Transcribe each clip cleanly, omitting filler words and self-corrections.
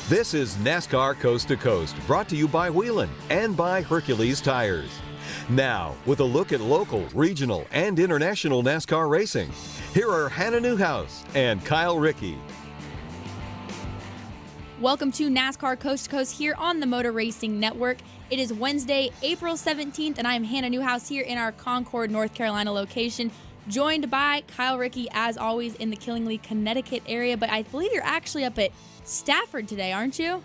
This is NASCAR Coast to Coast, brought to you by Whelen and by Hercules Tires. Now, with a look at local, regional, and international NASCAR racing, here are Hannah Newhouse and Kyle Rickey. Welcome to NASCAR Coast to Coast here on the Motor Racing Network. It is Wednesday, April 17th, and I'm Hannah Newhouse here in our Concord, North Carolina location, joined by Kyle Rickey, as always, in the Killingly, Connecticut area. But I believe you're actually up at Stafford today, aren't you?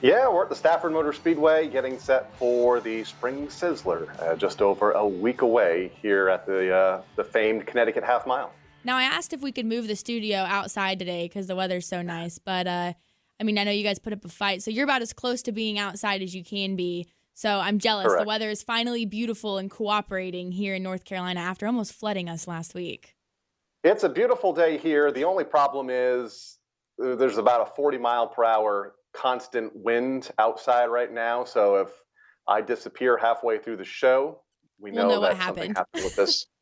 Yeah, we're at the Stafford Motor Speedway getting set for the Spring Sizzler, just over a week away here at the famed Connecticut Half Mile. Now, I asked if we could move the studio outside today because the weather's so nice, but I know you guys put up a fight, so you're about as close to being outside as you can be. So I'm jealous. Correct. The weather is finally beautiful and cooperating here in North Carolina after almost flooding us last week. It's a beautiful day here. The only problem is there's about a 40-mile-per-hour constant wind outside right now. So if I disappear halfway through the show, we'll know that something happened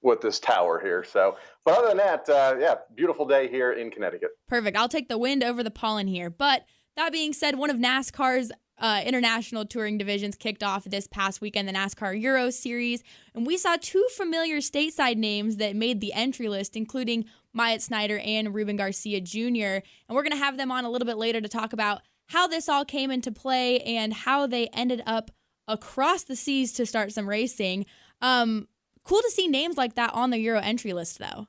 with this tower here. So, but other than that, beautiful day here in Connecticut. Perfect. I'll take the wind over the pollen here. But that being said, one of NASCAR's international touring divisions kicked off this past weekend, the NASCAR Euro Series, and we saw two familiar stateside names that made the entry list, including Myatt, Snider, and Ruben Garcia Jr., and we're going to have them on a little bit later to talk about how this all came into play and how they ended up across the seas to start some racing. Cool to see names like that on the Euro entry list, though.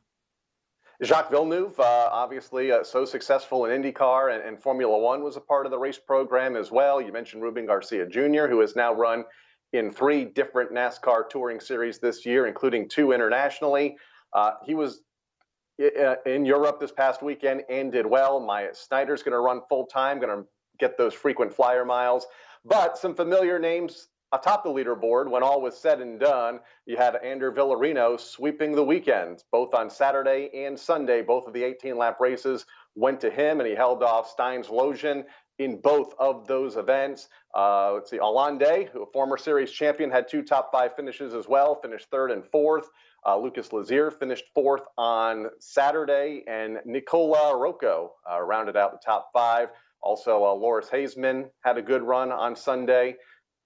Jacques Villeneuve, obviously so successful in IndyCar and Formula One, was a part of the race program as well. You mentioned Ruben Garcia Jr., who has now run in 3 different NASCAR touring series this year, including 2 internationally. He was in Europe this past weekend and did well. Myatt Snider's going to run full-time, going to get those frequent flyer miles. But some familiar names atop the leaderboard. When all was said and done, you had Ander Villarino sweeping the weekend, both on Saturday and Sunday. Both of the 18-lap races went to him, and he held off Steins Lojan in both of those events. Let's see, Allende, who a former series champion, had 2 top 5 finishes as well, finished 3rd and 4th. Lucas Lazier finished 4th on Saturday, and Nicola Rocco rounded out the top 5. Also, Loris Haseman had a good run on Sunday,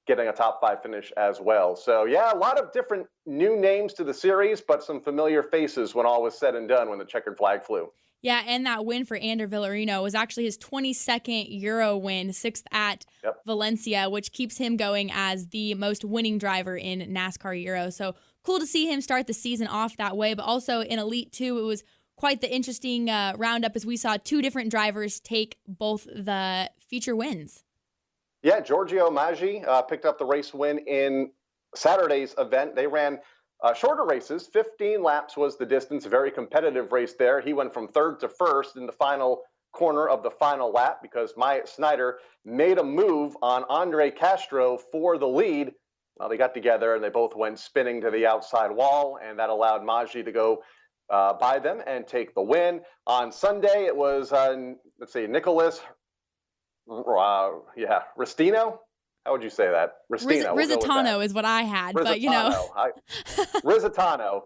getting a top 5 finish as well. So, yeah, a lot of different new names to the series, but some familiar faces when all was said and done when the checkered flag flew. Yeah, and that win for Ander Villarino was actually his 22nd Euro win, 6th at Valencia, which keeps him going as the most winning driver in NASCAR Euro. So cool to see him start the season off that way, but also in Elite 2, it was quite the interesting roundup as we saw 2 different drivers take both the feature wins. Yeah, Giorgio Maggi picked up the race win in Saturday's event. They ran shorter races. 15 laps was the distance. A very competitive race there. He went from 3rd to 1st in the final corner of the final lap because Myatt Snider made a move on Andre Castro for the lead. Well, they got together and they both went spinning to the outside wall, and that allowed Maggi to go by them and take the win. On Sunday, it was, Nicholas Ristino? How would you say that? Rizzitano is what I had, but Rizzitano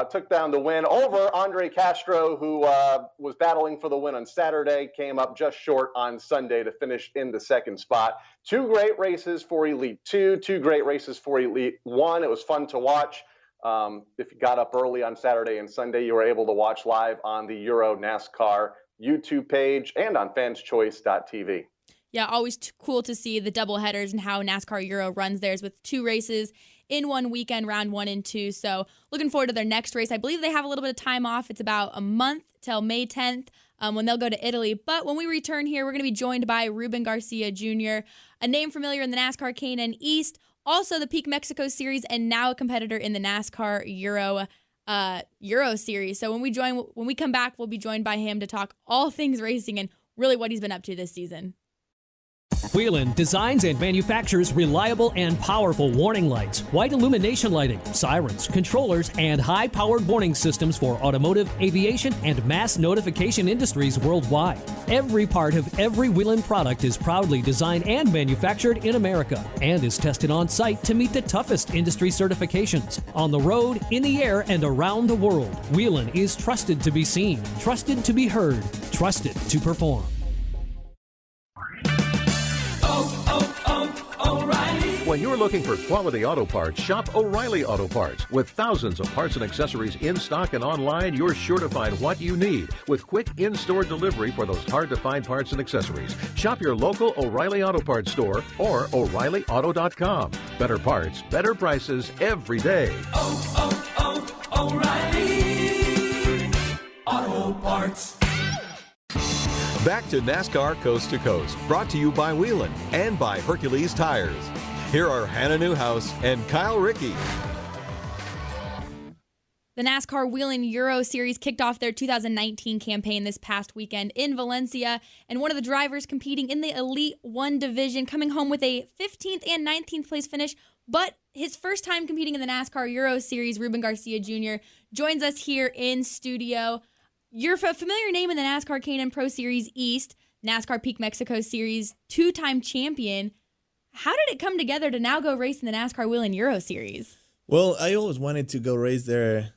took down the win over Andre Castro, who was battling for the win on Saturday, came up just short on Sunday to finish in the 2nd spot. 2 great races for Elite 2, 2 great races for Elite 1. It was fun to watch. If you got up early on Saturday and Sunday, you were able to watch live on the Euro NASCAR YouTube page and on fanschoice.tv. Yeah, always cool to see the double headers and how NASCAR Euro runs theirs with 2 races in one weekend, round 1 and 2. So looking forward to their next race. I believe they have a little bit of time off. It's about a month till May 10th when they'll go to Italy. But when we return here, we're going to be joined by Ruben Garcia Jr., a name familiar in the NASCAR K&N East, also the Peak Mexico Series, and now a competitor in the NASCAR Euro Series. So when we come back, we'll be joined by him to talk all things racing and really what he's been up to this season. Whelen designs and manufactures reliable and powerful warning lights, white illumination lighting, sirens, controllers, and high-powered warning systems for automotive, aviation, and mass notification industries worldwide. Every part of every Whelen product is proudly designed and manufactured in America and is tested on site to meet the toughest industry certifications. On the road, in the air, and around the world, Whelen is trusted to be seen, trusted to be heard, trusted to perform. When you're looking for quality auto parts, shop O'Reilly Auto Parts. With thousands of parts and accessories in stock and online, you're sure to find what you need with quick in-store delivery for those hard-to-find parts and accessories. Shop your local O'Reilly Auto Parts store or O'ReillyAuto.com. Better parts, better prices every day. O'Reilly Auto Parts. Back to NASCAR Coast to Coast, brought to you by Whelen and by Hercules Tires. Here are Hannah Newhouse and Kyle Rickey. The NASCAR Whelen Euro Series kicked off their 2019 campaign this past weekend in Valencia, and one of the drivers competing in the Elite 1 division coming home with a 15th and 19th place finish, but his first time competing in the NASCAR Euro Series, Ruben Garcia Jr., joins us here in studio. You're a familiar name in the NASCAR K&N Pro Series East, NASCAR Peak Mexico Series, two-time champion. How did it come together to now go race in the NASCAR Whelen Euro Series? Well, I always wanted to go race there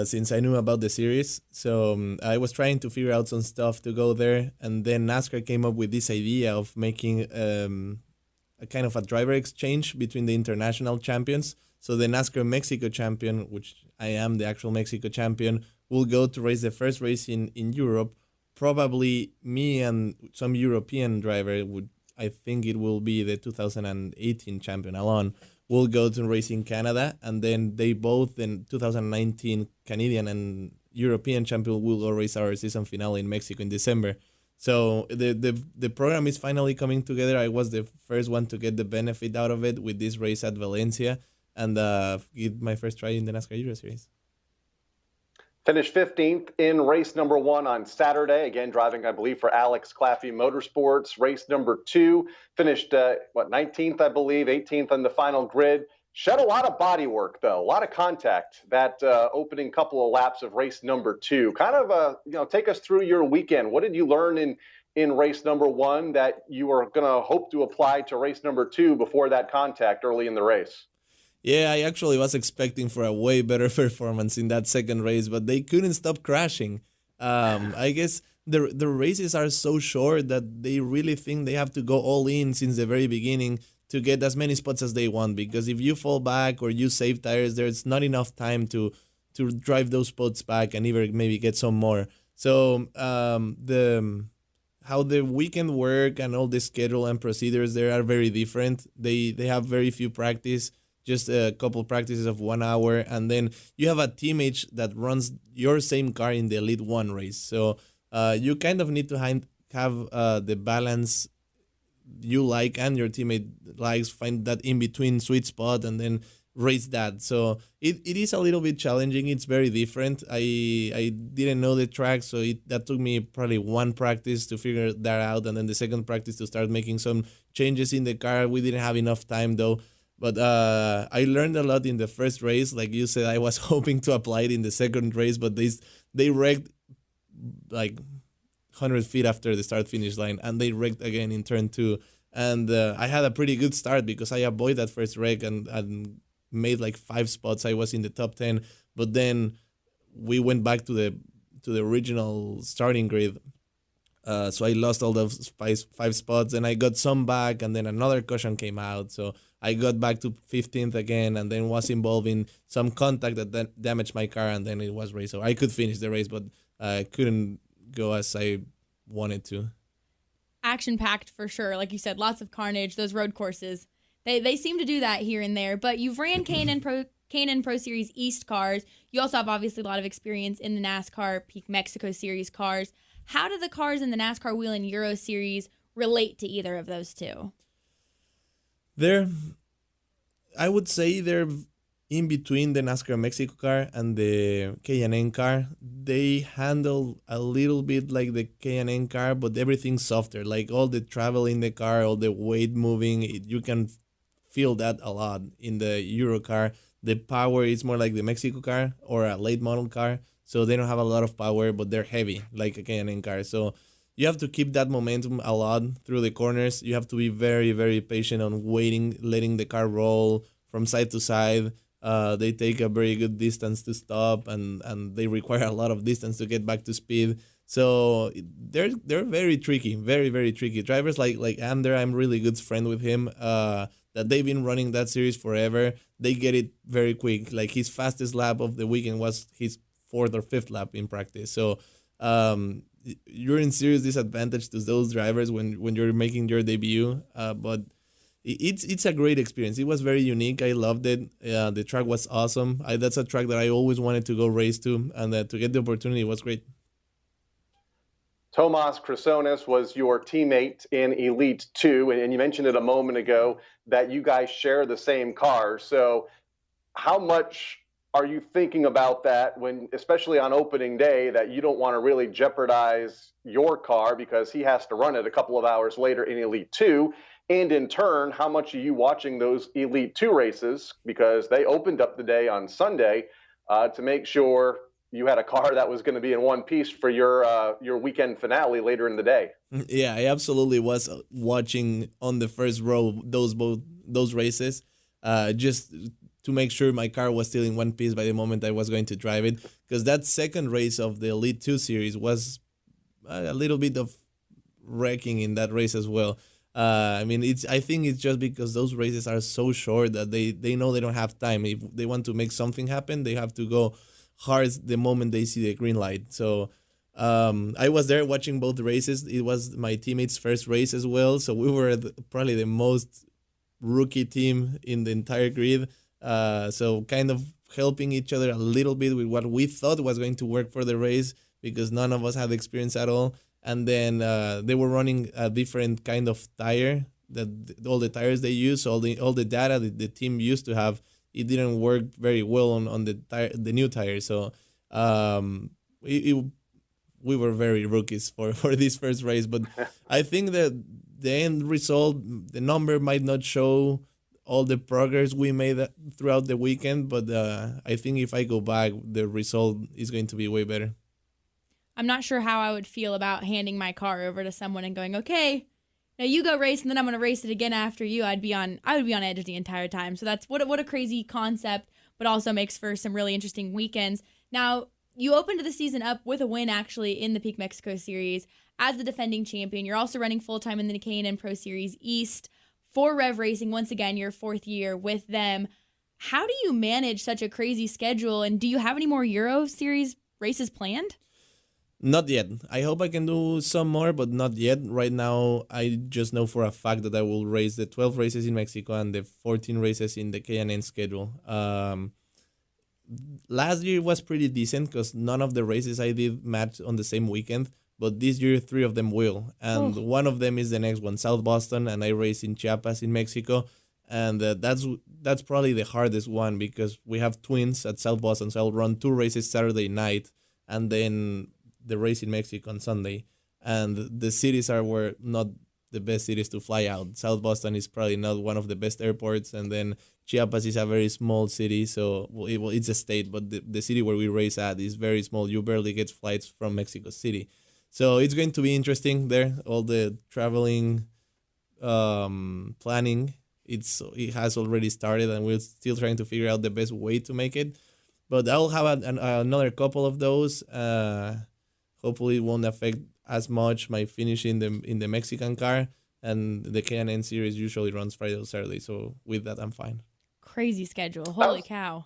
since I knew about the series. So I was trying to figure out some stuff to go there. And then NASCAR came up with this idea of making a kind of a driver exchange between the international champions. So the NASCAR Mexico champion, which I am the actual Mexico champion, will go to race the first race in Europe. Probably me and some European driver I think it will be the 2018 champion, Alon, will go to race in Canada. And then they both, in 2019 Canadian and European champion, will go race our season finale in Mexico in December. So the program is finally coming together. I was the first one to get the benefit out of it with this race at Valencia and get my first try in the NASCAR Euro Series. Finished 15th in race number 1 on Saturday. Again, driving, I believe, for Alex Claffey Motorsports. Race number 2 finished, 19th, I believe, 18th on the final grid. Shed a lot of body work, though, a lot of contact that opening couple of laps of race number 2. Kind of, take us through your weekend. What did you learn in race number 1 that you are going to hope to apply to race number 2 before that contact early in the race? Yeah, I actually was expecting for a way better performance in that second race, but they couldn't stop crashing. I guess the races are so short that they really think they have to go all in since the very beginning to get as many spots as they want, because if you fall back or you save tires, there's not enough time to drive those spots back and even maybe get some more. So how the weekend work and all the schedule and procedures there are very different. They have very few practice, just a couple practices of 1 hour, and then you have a teammate that runs your same car in the Elite 1 race. So you kind of need to have the balance you like and your teammate likes, find that in-between sweet spot and then race that. So it is a little bit challenging. It's very different. I didn't know the track, so that took me probably one practice to figure that out, and then the second practice to start making some changes in the car. We didn't have enough time, though. But I learned a lot in the first race. Like you said, I was hoping to apply it in the second race, but they wrecked like 100 feet after the start-finish line, and they wrecked again in turn 2. And I had a pretty good start because I avoided that first wreck and made like 5 spots. I was in the top 10, but then we went back to the original starting grid. So I lost all those 5 spots, and I got some back, and then another caution came out. So I got back to 15th again, and then was involved in some contact that damaged my car, and then it was race. So I could finish the race, but I couldn't go as I wanted to. Action-packed for sure. Like you said, lots of carnage. Those road courses, they seem to do that here and there. But you've ran K&N Pro Series East cars. You also have obviously a lot of experience in the NASCAR Peak Mexico Series cars. How do the cars in the NASCAR Whelen Euro Series relate to either of those two? I would say they're in between the NASCAR Mexico car and the K&N car. They handle a little bit like the K&N car, but everything's softer. Like all the travel in the car, all the weight moving, you can feel that a lot in the Euro car. The power is more like the Mexico car or a late model car. So they don't have a lot of power, but they're heavy like a K&N car. So you have to keep that momentum a lot through the corners. You have to be very, very patient on waiting, letting the car roll from side to side. They take a very good distance to stop, and they require a lot of distance to get back to speed. So they're very tricky, very, very tricky. Drivers like Ander, I'm really good friend with him. that they've been running that series forever. They get it very quick. Like his fastest lap of the weekend was his fourth or fifth lap in practice. So you're in serious disadvantage to those drivers when you're making your debut. But it's a great experience. It was very unique. I loved it. The track was awesome. That's a track that I always wanted to go race to, and to get the opportunity was great. Tomas Chrysonis was your teammate in Elite 2, and you mentioned it a moment ago that you guys share the same car. So how much are you thinking about that when, especially on opening day, that you don't want to really jeopardize your car because he has to run it a couple of hours later in Elite 2? And in turn, how much are you watching those Elite 2 races, because they opened up the day on Sunday, to make sure you had a car that was going to be in one piece for your weekend finale later in the day? Yeah, I absolutely was watching on the first row those races, just to make sure my car was still in one piece by the moment I was going to drive it, because that second race of the Elite 2 series was a little bit of wrecking in that race as well. I think it's just because those races are so short that they know they don't have time. If they want to make something happen, they have to go hard the moment they see the green light. So I was there watching both races. It was my teammate's first race as well, so we were probably the most rookie team in the entire grid. So kind of helping each other a little bit with what we thought was going to work for the race, because none of us had experience at all. And then they were running a different kind of tire, all the tires they use, all the data that the team used to have, it didn't work very well on the new tire. So we were very rookies for this first race. But I think that the end result, the number might not show all the progress we made throughout the weekend, but I think if I go back, the result is going to be way better. I'm not sure how I would feel about handing my car over to someone and going, okay, now you go race and then I'm going to race it again after you. I would be on edge the entire time. So that's what a crazy concept, but also makes for some really interesting weekends. Now, you opened the season up with a win actually in the Peak Mexico Series as the defending champion. You're also running full-time in the K&N Pro Series East for Rev Racing. Once again, your fourth year with them. How do you manage such a crazy schedule, and do you have any more Euro Series races planned? Not yet. I hope I can do some more, but not yet. Right now, I just know for a fact that I will race the 12 races in Mexico and the 14 races in the K&N schedule. Last year was pretty decent because none of the races I did match on the same weekend, but this year 3 of them will. And one of them is the next one, South Boston, and I race in Chiapas in Mexico. And that's probably the hardest one because we have twins at South Boston, so I'll run 2 races Saturday night and then the race in Mexico on Sunday. And the cities were not the best cities to fly out. South Boston is probably not one of the best airports, and then Chiapas is a very small city, so it's a state, but the city where we race at is very small. You barely get flights from Mexico City. So it's going to be interesting there, all the traveling planning. It has already started, and we're still trying to figure out the best way to make it. But I'll have another couple of those. Hopefully it won't affect as much my finish in the Mexican car, and the K&N series usually runs Friday or Saturday, so with that I'm fine. Crazy schedule. Holy cow.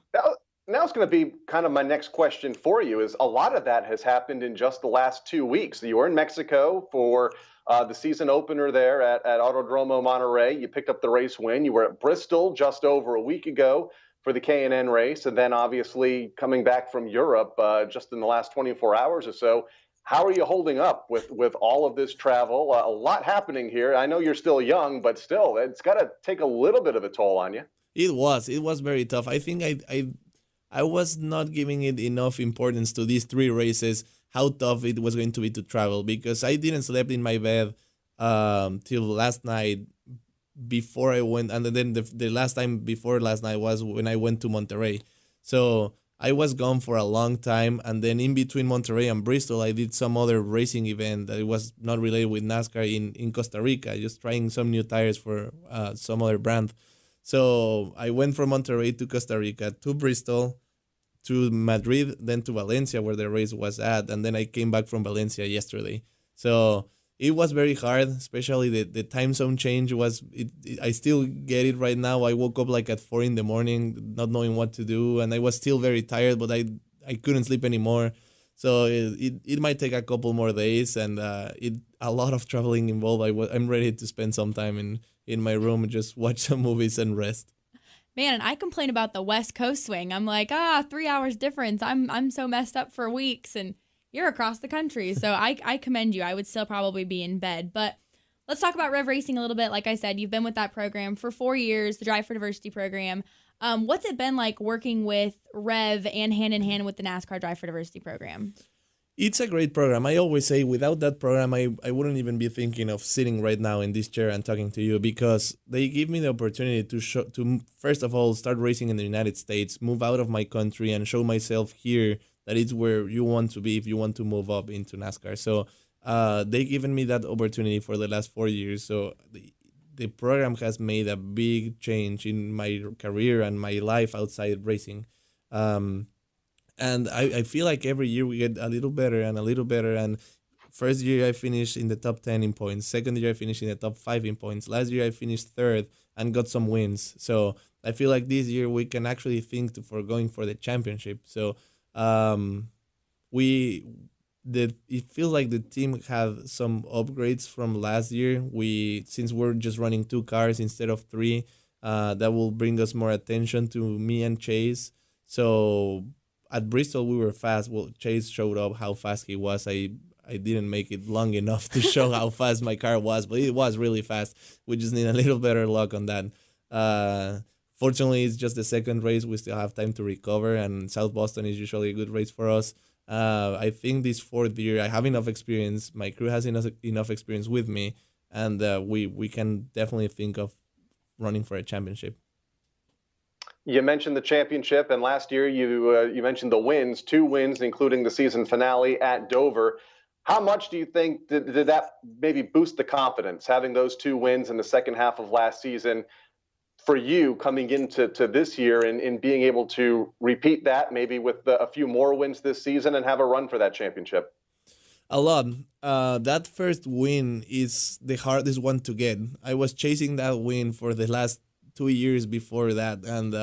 Now it's going to be kind of my next question for you. Is a lot of that has happened in just the last 2 weeks. You were in Mexico for the season opener there at Autodromo Monterrey. You picked up the race win. You were at Bristol just over a week ago for the K&N race, and then obviously coming back from Europe just in the last 24 hours or so. How are you holding up with all of this travel? A lot happening here. I know you're still young, but still, it's got to take a little bit of a toll on you. It was very tough. I think I was not giving it enough importance to these 3 races, how tough it was going to be to travel, because I didn't sleep in my bed till last night before I went, and then the last time before last night was when I went to Monterrey. So I was gone for a long time, and then in between Monterrey and Bristol, I did some other racing event that was not related with NASCAR in Costa Rica, just trying some new tires for some other brand. So I went from Monterrey to Costa Rica to Bristol to Madrid, then to Valencia where the race was at, and then I came back from Valencia yesterday. So it was very hard, especially the time zone change I still get it right now. I woke up like at 4 in the morning, not knowing what to do, and I was still very tired, but I couldn't sleep anymore. So it might take a couple more days, and a lot of traveling involved. I'm ready to spend some time in my room and just watch some movies and rest. Man, and I complain about the West Coast swing. I'm like, 3 hours difference. I'm so messed up for weeks, and you're across the country. So I commend you. I would still probably be in bed. But let's talk about Rev Racing a little bit. Like I said, you've been with that program for 4 years, the Drive for Diversity program. What's it been like working with Rev and hand in hand with the NASCAR Drive for Diversity program? It's a great program. I always say without that program, I wouldn't even be thinking of sitting right now in this chair and talking to you, because they give me the opportunity to first of all, start racing in the United States, move out of my country and show myself here that it's where you want to be if you want to move up into NASCAR. So they given me that opportunity for the last 4 years. So the program has made a big change in my career and my life outside racing. And I feel like every year we get a little better and a little better. And first year I finished in the top 10 in points. Second year I finished in the top 5 in points. Last year I finished third and got some wins. So I feel like this year we can actually think for going for the championship. So it feels like the team had some upgrades from last year. Since we're just running 2 cars instead of 3, that will bring us more attention to me and Chase. So at Bristol we were fast. Well, Chase showed up how fast he was. I didn't make it long enough to show how fast my car was, but it was really fast. We just need a little better luck on that. Fortunately, it's just the second race. We still have time to recover, and South Boston is usually a good race for us. I think this 4th year I have enough experience. My crew has enough experience with me, and we can definitely think of running for a championship. You mentioned the championship, and last year you mentioned the wins, 2 wins, including the season finale at Dover. How much do you think did that maybe boost the confidence, having those 2 wins in the second half of last season, for you coming into this year and in being able to repeat that, maybe with a few more wins this season and have a run for that championship? A lot. That first win is the hardest one to get. I was chasing that win for the last 2 years before that, and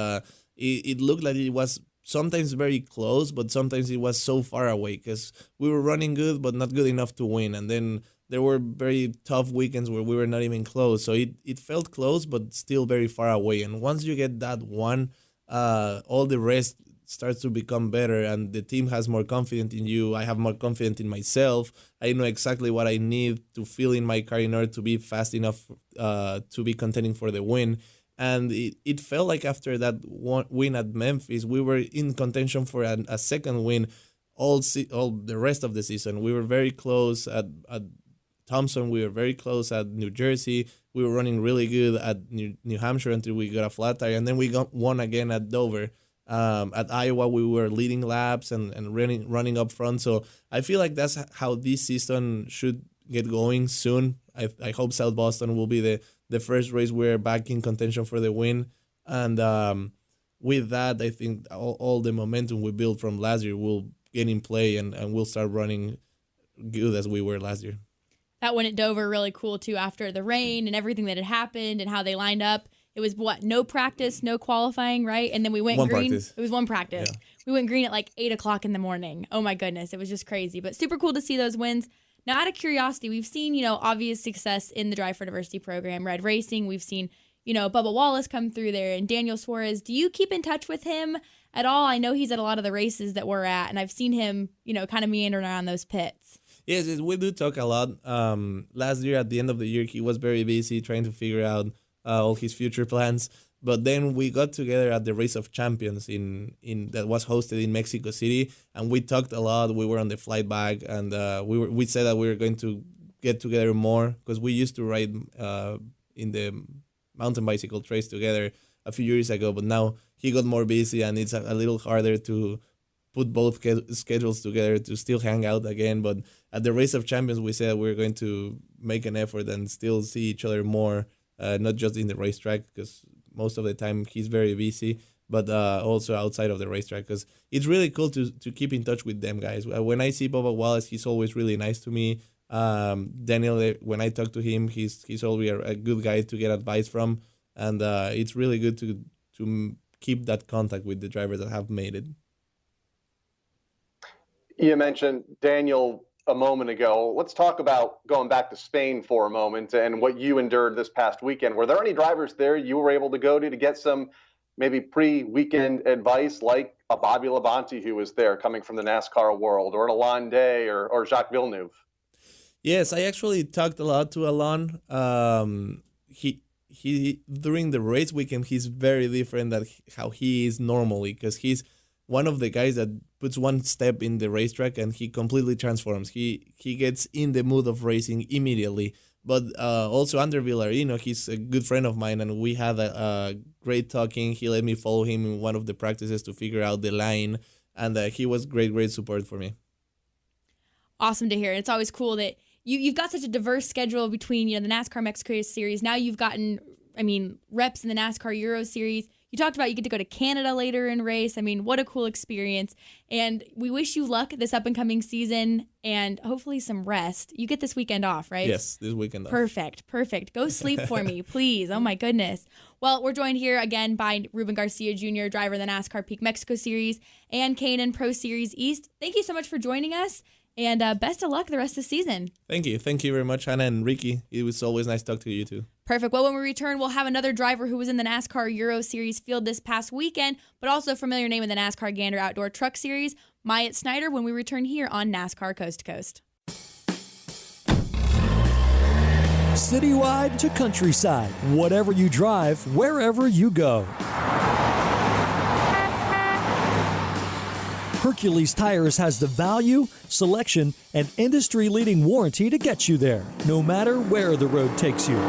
it looked like it was sometimes very close, but sometimes it was so far away because we were running good but not good enough to win. And then there were very tough weekends where we were not even close, so it felt close but still very far away. And once you get that one, all the rest starts to become better, and the team has more confidence in you. I have more confidence in myself. I know exactly what I need to feel in my car in order to be fast enough to be contending for the win. And it felt like after that one win at Memphis, we were in contention for a second win all the rest of the season. We were very close at Thompson. We were very close at New Jersey. We were running really good at New Hampshire until we got a flat tire. And then we won again at Dover. At Iowa, we were leading laps and running up front. So I feel like that's how this season should get going soon. I hope South Boston will be the first race we're back in contention for the win. And with that, I think all the momentum we built from last year will get in play, and we'll start running good as we were last year. That win at Dover really cool too, after the rain and everything that had happened and how they lined up. It was no practice, no qualifying, right? And then we went green. Practice. It was one practice. Yeah. We went green at like 8 o'clock in the morning. Oh my goodness. It was just crazy, but super cool to see those wins. Now, out of curiosity, we've seen, obvious success in the Drive for Diversity program, Red Racing. We've seen, Bubba Wallace come through there and Daniel Suarez. Do you keep in touch with him at all? I know he's at a lot of the races that we're at, and I've seen him, kind of meandering around those pits. Yes, we do talk a lot. Last year, at the end of the year, he was very busy trying to figure out all his future plans. But then we got together at the Race of Champions in that was hosted in Mexico City, and we talked a lot. We were on the flight back, and we said that we were going to get together more because we used to ride in the mountain bicycle trace together a few years ago. But now he got more busy, and it's a little harder to put both schedules together to still hang out again. But at the Race of Champions, we said we were going to make an effort and still see each other more, not just in the racetrack because most of the time he's very busy, but also outside of the racetrack, because it's really cool to keep in touch with them guys. When I see Bubba Wallace, he's always really nice to me. Daniel, when I talk to him, he's always a good guy to get advice from, and it's really good to keep that contact with the drivers that have made it. You mentioned Daniel a moment ago. Let's talk about going back to Spain for a moment and what you endured this past weekend. Were there any drivers there you were able to go to get some maybe pre-weekend advice, like a Bobby Labonte who was there coming from the NASCAR world, or an Alain Day or Jacques Villeneuve? Yes, I actually talked a lot to Alain. He during the race weekend, he's very different than how he is normally, because he's one of the guys that puts one step in the racetrack and he completely transforms. He gets in the mood of racing immediately. But also Ander Villarino, he's a good friend of mine, and we had a great talking. He let me follow him in one of the practices to figure out the line, and he was great support for me. Awesome to hear. It's always cool that you've got such a diverse schedule between the NASCAR Mexico Series. Now you've gotten, reps in the NASCAR Euro Series. You talked about you get to go to Canada later and race. What a cool experience. And we wish you luck this up-and-coming season and hopefully some rest. You get this weekend off, right? Yes, this weekend off. Perfect. Go sleep for me, please. Oh, my goodness. Well, we're joined here again by Ruben Garcia Jr., driver of the NASCAR Peak Mexico Series and K&N Pro Series East. Thank you so much for joining us, and best of luck the rest of the season. Thank you. Thank you very much, Hannah and Ricky. It was always nice talking to you too. Perfect. Well, when we return, we'll have another driver who was in the NASCAR Euro Series field this past weekend, but also a familiar name in the NASCAR Gander Outdoor Truck Series, Myatt Snider, when we return here on NASCAR Coast to Coast. Citywide to countryside, whatever you drive, wherever you go. Hercules Tires has the value, selection, and industry-leading warranty to get you there, no matter where the road takes you.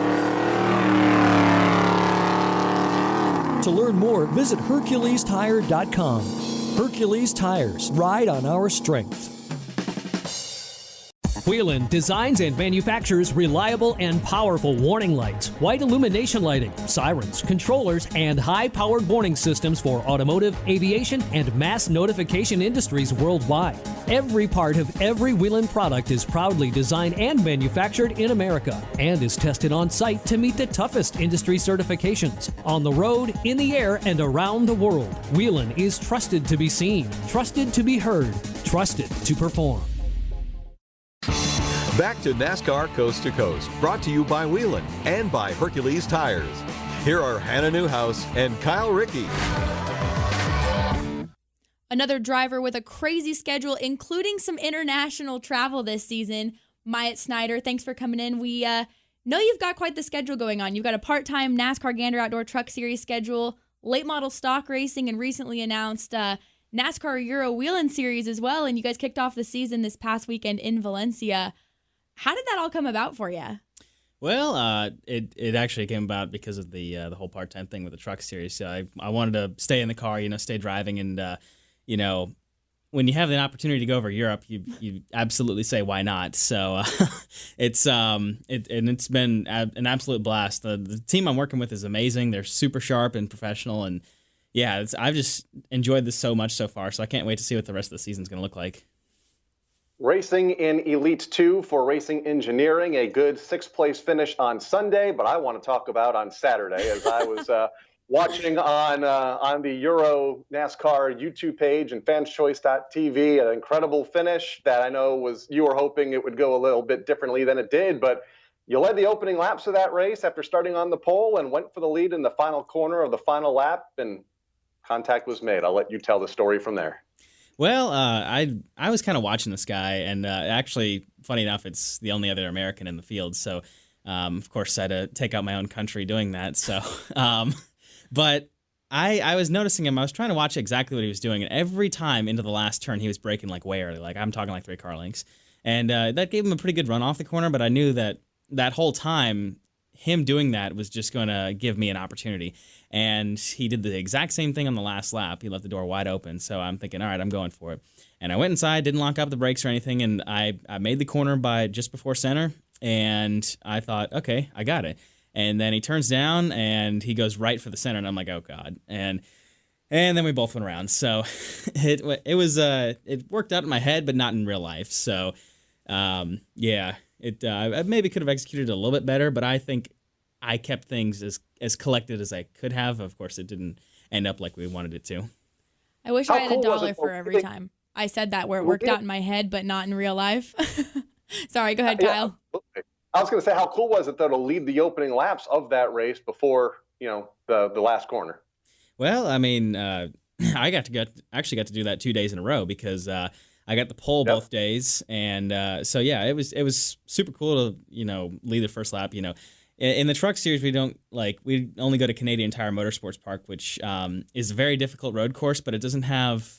To learn more, visit HerculesTire.com. Hercules Tires, ride on our strength. Whelen designs and manufactures reliable and powerful warning lights, white illumination lighting, sirens, controllers, and high-powered warning systems for automotive, aviation, and mass notification industries worldwide. Every part of every Whelen product is proudly designed and manufactured in America and is tested on site to meet the toughest industry certifications on the road, in the air, and around the world. Whelen is trusted to be seen, trusted to be heard, trusted to perform. Back to NASCAR Coast to Coast, brought to you by Whelen and by Hercules Tires. Here are Hannah Newhouse and Kyle Rickey. Another driver with a crazy schedule, including some international travel this season, Myatt Snider. Thanks for coming in. We know you've got quite the schedule going on. You've got a part-time NASCAR Gander Outdoor Truck Series schedule, late model stock racing, and recently announced NASCAR Euro Whelen Series as well. And you guys kicked off the season this past weekend in Valencia. How did that all come about for you? Well, it actually came about because of the whole part-time thing with the truck series. So I wanted to stay in the car, stay driving, and when you have the opportunity to go over Europe, you absolutely say why not. So it's been an absolute blast. The team I'm working with is amazing. They're super sharp and professional, and yeah, I've just enjoyed this so much so far. So I can't wait to see what the rest of the season's going to look like. Racing in Elite 2 for Racing Engineering, a good sixth-place finish on Sunday, but I want to talk about on Saturday as I was watching on the Euro NASCAR YouTube page and fanschoice.tv, an incredible finish that I know you were hoping it would go a little bit differently than it did, but you led the opening laps of that race after starting on the pole and went for the lead in the final corner of the final lap, and contact was made. I'll let you tell the story from there. Well, I was kind of watching this guy, and actually, funny enough, it's the only other American in the field. So, of course, I had to take out my own country doing that. So, but I was noticing him. I was trying to watch exactly what he was doing, and every time into the last turn, he was braking like way early. Like I'm talking like 3 car lengths, and that gave him a pretty good run off the corner. But I knew that whole time, him doing that was just going to give me an opportunity. And he did the exact same thing on the last lap. He left the door wide open. So I'm thinking, all right, I'm going for it. And I went inside, didn't lock up the brakes or anything. And I made the corner by just before center. And I thought, okay, I got it. And then he turns down and he goes right for the center. And I'm like, oh, God. And then we both went around. So it worked out in my head, but not in real life. So, yeah. I maybe could have executed it a little bit better, but I think I kept things as collected as I could have. Of course, it didn't end up like we wanted it to. I wish How I had cool a was dollar it, for though? every time I said that, where it worked out in my head, but not in real life. Sorry, go ahead, Kyle. Absolutely. I was going to say, how cool was it, though, to lead the opening laps of that race before, the last corner? Well, I mean, I actually got to do that 2 days in a row because I got the pole both days, and so yeah, it was super cool to lead the first lap. In the truck series, we only go to Canadian Tire Motorsports Park, which is a very difficult road course, but it doesn't have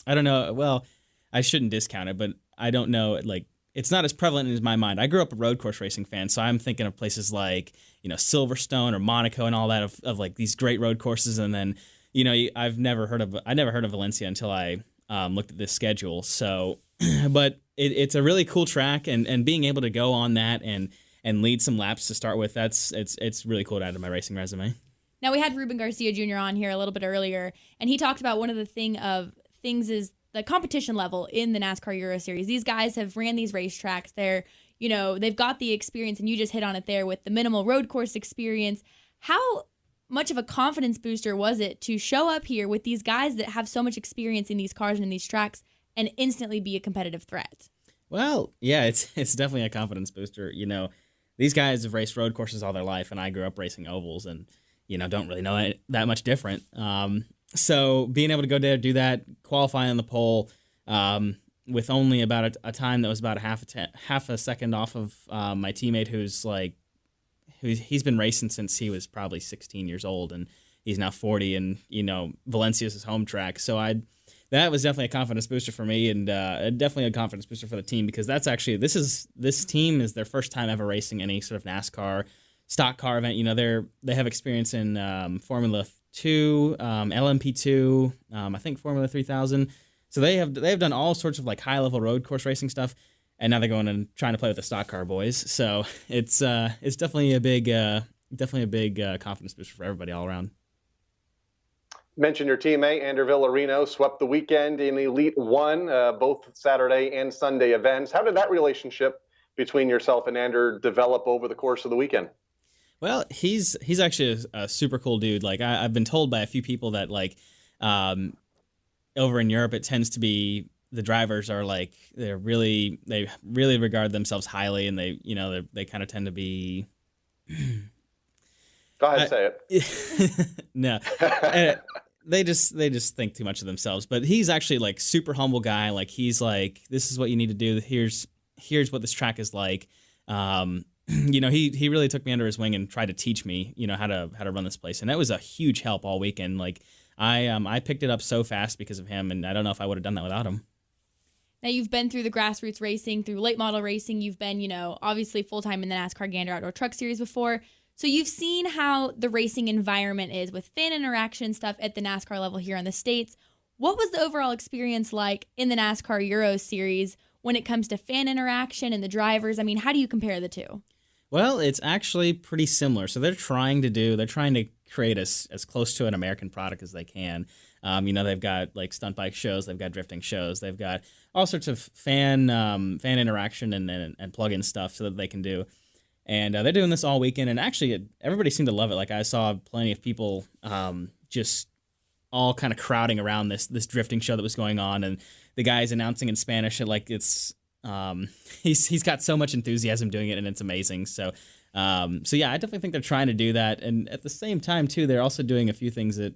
I don't know. Well, I shouldn't discount it, but I don't know. It's not as prevalent in my mind. I grew up a road course racing fan, so I'm thinking of places like Silverstone or Monaco and all that of like these great road courses. And then I never heard of Valencia until I looked at this schedule. So, but it's a really cool track, and being able to go on that and lead some laps to start with, it's really cool to add to my racing resume. Now, we had Ruben Garcia Jr. on here a little bit earlier, and he talked about one of the things is the competition level in the NASCAR Euro Series. These guys have ran these racetracks. They've got the experience, and you just hit on it there with the minimal road course experience. How much of a confidence booster was it to show up here with these guys that have so much experience in these cars and in these tracks and instantly be a competitive threat? Well, yeah, it's definitely a confidence booster. These guys have raced road courses all their life, and I grew up racing ovals and, don't really know it that much different. So being able to go there, do that, qualify on the pole with only about a time that was about half a second off of my teammate he's been racing since he was probably 16 years old, and he's now 40, and, Valencia's his home track. So that was definitely a confidence booster for me, and definitely a confidence booster for the team, because that's actually, this team is their first time ever racing any sort of NASCAR stock car event. They have experience in Formula 2, LMP2, I think Formula 3000. So they have done all sorts of like high level road course racing stuff, and now they're going and trying to play with the stock car boys. So it's definitely a big confidence booster for everybody all around. Mention your teammate, Ander Villarino, swept the weekend in Elite One, both Saturday and Sunday events. How did that relationship between yourself and Ander develop over the course of the weekend? Well, he's actually a super cool dude. Like I've been told by a few people that over in Europe, it tends to be the drivers are like they really regard themselves highly, and they kind of tend to be. Go ahead, say it. No, they just think too much of themselves. But he's actually like super humble guy. Like he's like, this is what you need to do. Here's what this track is like. He really took me under his wing and tried to teach me, how to run this place, and that was a huge help all weekend. Like I picked it up so fast because of him, and I don't know if I would have done that without him. Now, you've been through the grassroots racing, through late model racing. You've been, obviously full-time in the NASCAR Gander Outdoor Truck Series before. So you've seen how the racing environment is with fan interaction stuff at the NASCAR level here in the States. What was the overall experience like in the NASCAR Euro Series when it comes to fan interaction and the drivers? I mean, how do you compare the two? Well, it's actually pretty similar. So they're trying to create as close to an American product as they can. They've got like stunt bike shows, they've got drifting shows, they've got all sorts of fan interaction and plug-in stuff so that they can do. And they're doing this all weekend, and actually everybody seemed to love it. Like I saw plenty of people just all kind of crowding around this drifting show that was going on, and the guy's announcing in Spanish. He's got so much enthusiasm doing it, and it's amazing. So yeah, I definitely think they're trying to do that, and at the same time too, they're also doing a few things that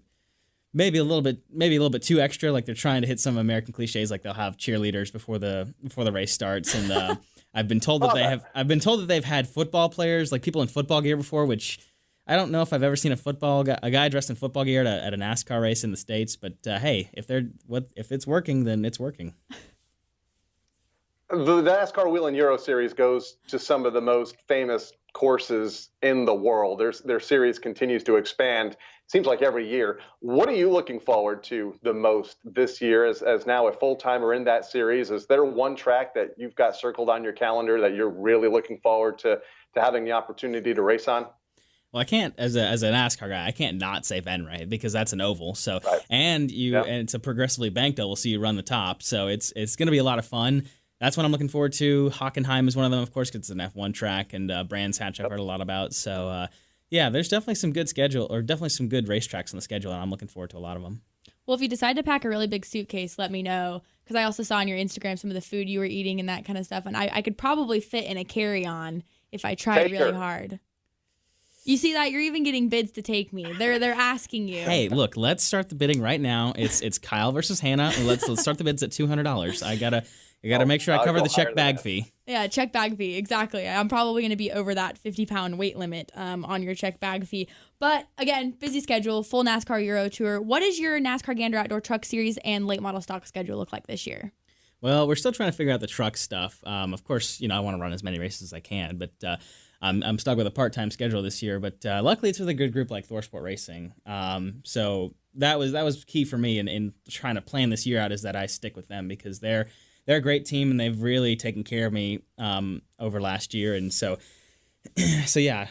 maybe a little bit too extra. Like they're trying to hit some American cliches, like they'll have cheerleaders before the race starts, and I've been told that they've had football players, like people in football gear before, which I don't know if I've ever seen a guy dressed in football gear at a NASCAR race in the States. But hey, if it's working, then it's working. The NASCAR Whelen Euro Series goes to some of the most famous courses in the world. Their series continues to expand. Seems like every year. What are you looking forward to the most this year as now a full-timer in that series? Is there one track that you've got circled on your calendar that you're really looking forward to having the opportunity to race on? Well, I can't, as a NASCAR guy, I can't not say Ben, right? Because that's an oval. So, right. And it's a progressively banked oval, so you run the top. So it's going to be a lot of fun. that's what I'm looking forward to. Hockenheim is one of them, of course, because it's an F1 track, and Brands Hatch I've heard a lot about. So, yeah, there's definitely some good schedule, or definitely some good racetracks on the schedule, and I'm looking forward to a lot of them. Well, if you decide to pack a really big suitcase, let me know, because I also saw on your Instagram some of the food you were eating and that kind of stuff, and I could probably fit in a carry-on if I tried really hard. You see that? You're even getting bids to take me. They're asking you. Hey, look, let's start the bidding right now. It's Kyle versus Hannah, and let's start the bids at $200. I gotta make sure I cover the check bag fee. Yeah, check bag fee, exactly. I'm probably going to be over that 50-pound weight limit on your check bag fee. But again, busy schedule, full NASCAR Euro Tour. What does your NASCAR Gander Outdoor Truck Series and late model stock schedule look like this year? Well, we're still trying to figure out the truck stuff. Of course, I want to run as many races as I can, but I'm stuck with a part-time schedule this year. But luckily, it's with a good group like ThorSport Racing. So that was key for me in trying to plan this year out, is that I stick with them, because they're a great team and they've really taken care of me over last year. And so yeah,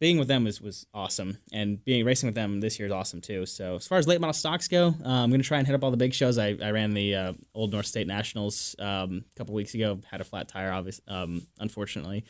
being with them was awesome, and racing with them this year is awesome too. So as far as late model stocks go, I'm going to try and hit up all the big shows. I ran the Old North State Nationals a couple weeks ago, had a flat tire, unfortunately.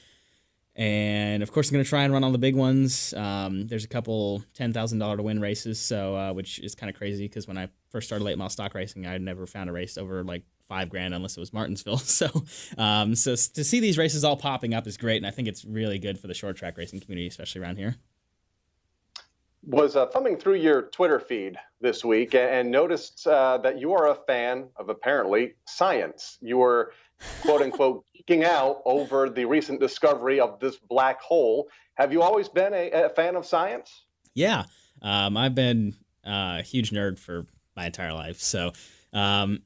And of course, I'm going to try and run all the big ones. There's a couple $10,000 to win races, so which is kind of crazy, because when I first started late model stock racing, I had never found a race over like $5,000 unless it was Martinsville. So to see these races all popping up is great, and I think it's really good for the short track racing community, especially around here. Was thumbing through your Twitter feed this week and noticed that you are a fan of, apparently, science. You were, quote unquote, geeking out over the recent discovery of this black hole. Have you always been a fan of science? Yeah, I've been a huge nerd for my entire life. So, and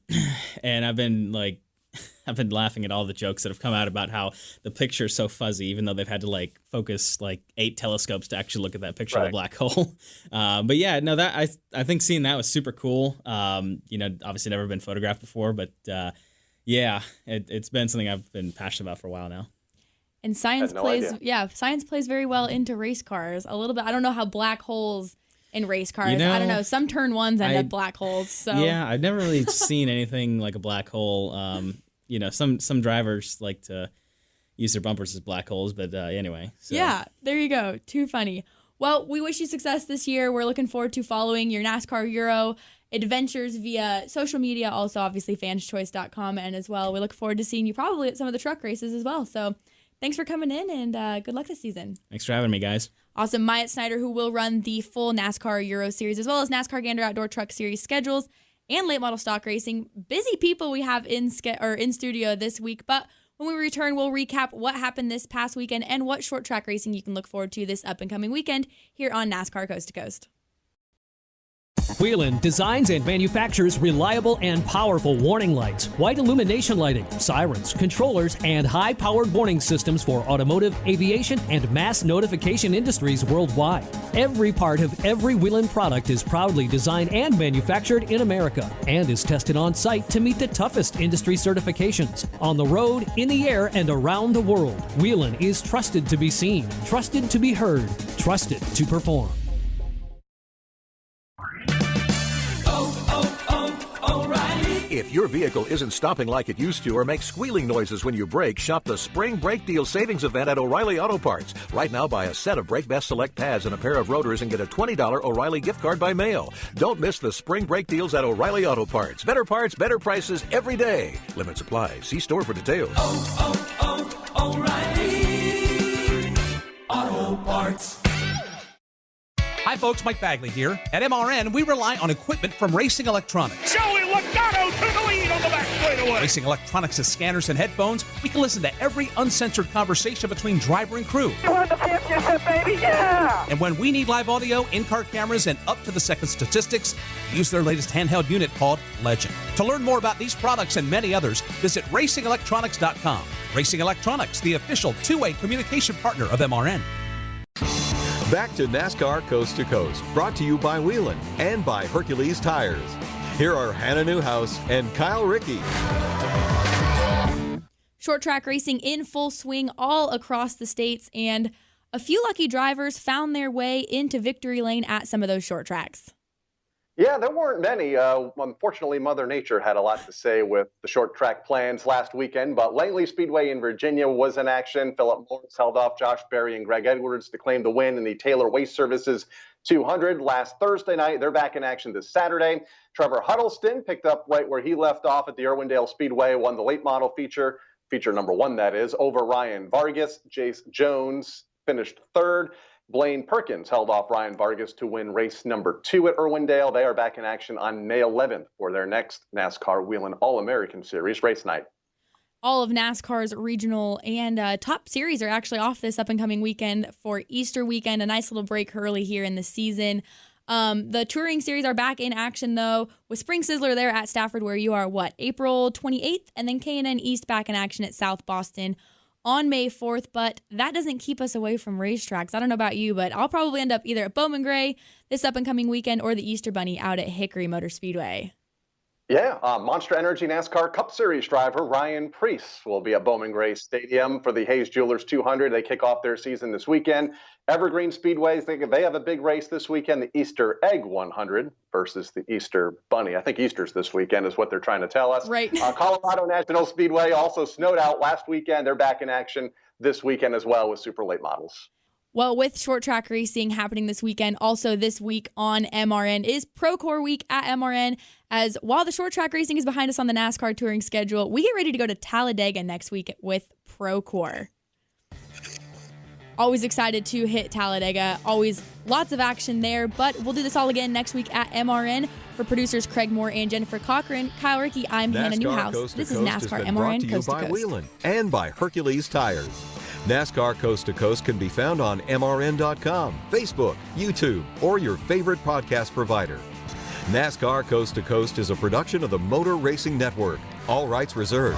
I've been laughing at all the jokes that have come out about how the picture is so fuzzy, even though they've had to focus 8 telescopes to actually look at that picture of the black hole. But yeah, no, that I think seeing that was super cool. Obviously never been photographed before, but yeah, it's been something I've been passionate about for a while now. And science plays very well into race cars a little bit. I don't know how black holes in race cars. I don't know. Some turn ones end up black holes. So yeah, I've never really seen anything like a black hole. Some drivers like to use their bumpers as black holes, but anyway. So. Yeah, there you go. Too funny. Well, we wish you success this year. We're looking forward to following your NASCAR Euro adventures via social media, also obviously fanschoice.com, and as well, we look forward to seeing you probably at some of the truck races as well. So thanks for coming in, and good luck this season. Thanks for having me, guys. Awesome. Myatt Snider, who will run the full NASCAR Euro Series, as well as NASCAR Gander Outdoor Truck Series schedules and late model stock racing. Busy people we have in studio this week, but when we return, we'll recap what happened this past weekend and what short track racing you can look forward to this up and coming weekend here on NASCAR Coast to Coast. Whelen designs and manufactures reliable and powerful warning lights, white illumination lighting, sirens, controllers, and high-powered warning systems for automotive, aviation, and mass notification industries worldwide. Every part of every Whelen product is proudly designed and manufactured in America and is tested on site to meet the toughest industry certifications. On the road, in the air, and around the world, Whelen is trusted to be seen, trusted to be heard, trusted to perform. If your vehicle isn't stopping like it used to or makes squealing noises when you brake, shop the Spring Brake Deal Savings Event at O'Reilly Auto Parts. Right now, buy a set of Brake Best Select pads and a pair of rotors and get a $20 O'Reilly gift card by mail. Don't miss the Spring Brake Deals at O'Reilly Auto Parts. Better parts, better prices every day. Limit supply. See store for details. O'Reilly Auto Parts. Hi folks, Mike Bagley here. At MRN, we rely on equipment from Racing Electronics. Joey Logano to the lead on the back straightaway. Racing Electronics has scanners and headphones. We can listen to every uncensored conversation between driver and crew. You won the championship, baby, yeah! And when we need live audio, in-car cameras, and up-to-the-second statistics, we use their latest handheld unit called Legend. To learn more about these products and many others, visit racingelectronics.com. Racing Electronics, the official two-way communication partner of MRN. Back to NASCAR Coast to Coast, brought to you by Whelen and by Hercules Tires. Here are Hannah Newhouse and Kyle Rickey. Short track racing in full swing all across the states, and a few lucky drivers found their way into victory lane at some of those short tracks. Yeah, there weren't many. Unfortunately, Mother Nature had a lot to say with the short track plans last weekend, but Langley Speedway in Virginia was in action. Philip Morris held off Josh Berry and Greg Edwards to claim the win in the Taylor Waste Services 200 last Thursday night. They're back in action this Saturday. Trevor Huddleston picked up right where he left off at the Irwindale Speedway, won the late model feature number 1 that is, over Ryan Vargas. Jace Jones finished third. Blaine Perkins held off Ryan Vargas to win race number 2 at Irwindale. They are back in action on May 11th for their next NASCAR Whelen All-American Series race night. All of NASCAR's regional and top series are actually off this up-and-coming weekend for Easter weekend, a nice little break early here in the season. The touring series are back in action, though, with Spring Sizzler there at Stafford, where you are, April 28th, and then K&N East back in action at South Boston on May 4th, but that doesn't keep us away from racetracks. I don't know about you, but I'll probably end up either at Bowman Gray this up-and-coming weekend or the Easter Bunny out at Hickory Motor Speedway. Yeah, Monster Energy NASCAR Cup Series driver Ryan Preece will be at Bowman Gray Stadium for the Hayes Jewelers 200. They kick off their season this weekend. Evergreen Speedways, they have a big race this weekend, the Easter Egg 100 versus the Easter Bunny. I think Easter's this weekend is what they're trying to tell us. Right. Colorado National Speedway also snowed out last weekend. They're back in action this weekend as well with super late models. Well, with short track racing happening this weekend, also this week on MRN is Procore Week at MRN, as while the short track racing is behind us on the NASCAR touring schedule, we get ready to go to Talladega next week with Procore. Always excited to hit Talladega, always lots of action there, but we'll do this all again next week at MRN. For producers Craig Moore and Jennifer Cochran, Kyle Rickey, I'm Hannah Newhouse. This is NASCAR MRN Coast to Coast. By Whelen and by Hercules Tires. NASCAR Coast to Coast can be found on MRN.com, Facebook, YouTube, or your favorite podcast provider. NASCAR Coast to Coast is a production of the Motor Racing Network. All rights reserved.